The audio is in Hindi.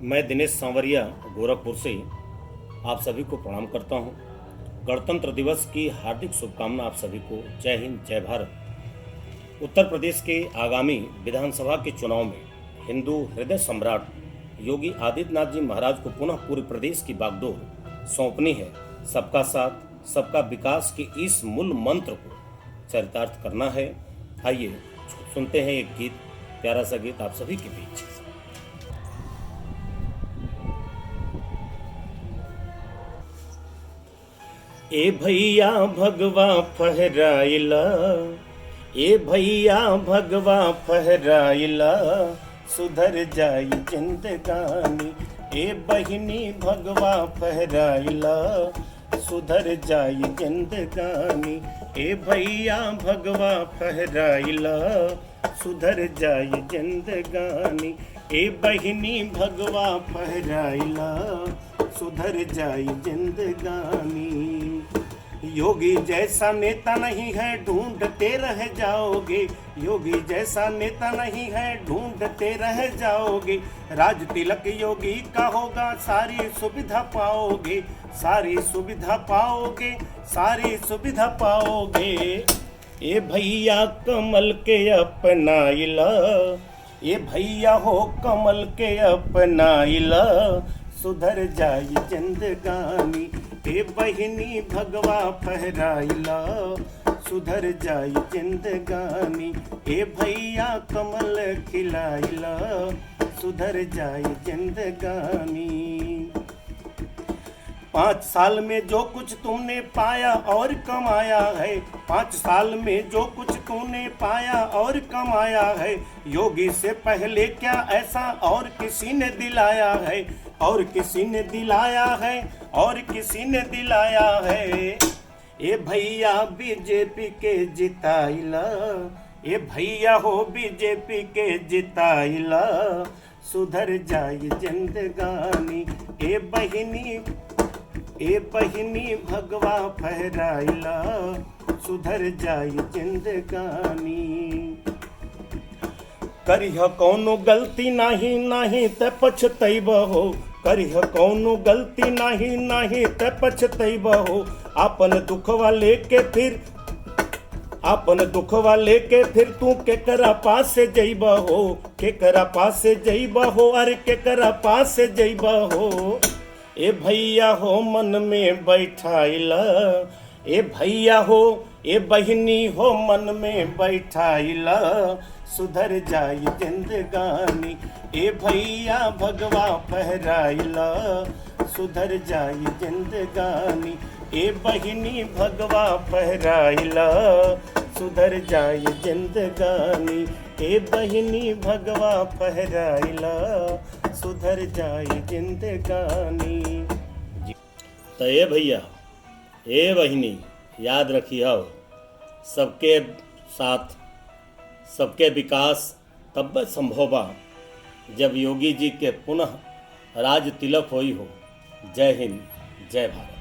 मैं दिनेश सांवरिया गोरखपुर से आप सभी को प्रणाम करता हूं। गणतंत्र दिवस की हार्दिक शुभकामना आप सभी को। जय हिंद, जय भारत। उत्तर प्रदेश के आगामी विधानसभा के चुनाव में हिंदू हृदय सम्राट योगी आदित्यनाथ जी महाराज को पुनः पूरे प्रदेश की बागडोर सौंपनी है। सबका साथ, सबका विकास के इस मूल मंत्र को चरितार्थ करना है। आइए सुनते हैं एक गीत, प्यारा सा गीत आप सभी के बीच। ए भैया भगवा फहराइला, ए भैया भगवा फहराइला, सुधर जाई जिंदगानी। ए बहिनी भगवा फहराइला, सुधर जाई जिंदगानी। ए भैया भगवा फहराइला, सुधर जाई जिंदगानी। ए बहिनी भगवा फहराइला, सुधर जाई जिंदगानी। योगी जैसा नेता नहीं है, ढूंढते रह जाओगे। योगी जैसा नेता नहीं है, ढूंढते रह जाओगे। राज तिलक योगी का होगा, सारी सुविधा पाओगे। सारी सुविधा पाओगे, सारी सुविधा पाओगे। ए भैया कमल के अपनाइला, ए भैया हो कमल के अपनाइला, सुधर जाई जिंदगानी। ए बहिनी भगवा फहराइला, सुधर जाई जिंदगानी। ए भैया कमल खिलाइला, सुधर जाई जिंदगानी। 5 साल में जो कुछ तुमने पाया और कमाया है, 5 साल में जो कुछ तुमने पाया और कमाया है, योगी से पहले क्या ऐसा और किसी ने दिलाया है। और किसी ने दिलाया है, और किसी ने दिलाया है। ए भैया बीजेपी के जिताइला, ए भैया हो बीजेपी के जिताइला, सुधर जाई जिंदगानी। ए बहिनी भगवा फहराइला, सुधर जाई जिंदगानी। करिह कौनो गलती नाही, नाही ते पछतैब हो। करिह कौनो गलती नाही, नाही ते पछतैब हो। आपन दुखवा लेके फिर तू केकरा पास जइब हो। केकरा पास जइब हो, अरे केकरा पास जइब हो। ए भैया हो मन में बैठाइला, ए भैया हो, ए बहिनी हो मन में बैठाइला, सुधर जाई जिंदगानी। ए भैया भगवा फहराइला, सुधर जाई जिंदगानी। ए बहिनी भगवा फहराइला, सुधर जाई जिंदगानी। ए बहिनी भगवा फहराइला, सुधर जाई जिंदगानी। तो ए भैया, ए बहिनी, याद रखिए सबके साथ, सबके विकास तब संभव बा जब योगी जी के पुनः राज तिलक होई हो। जय हिंद, जय भारत।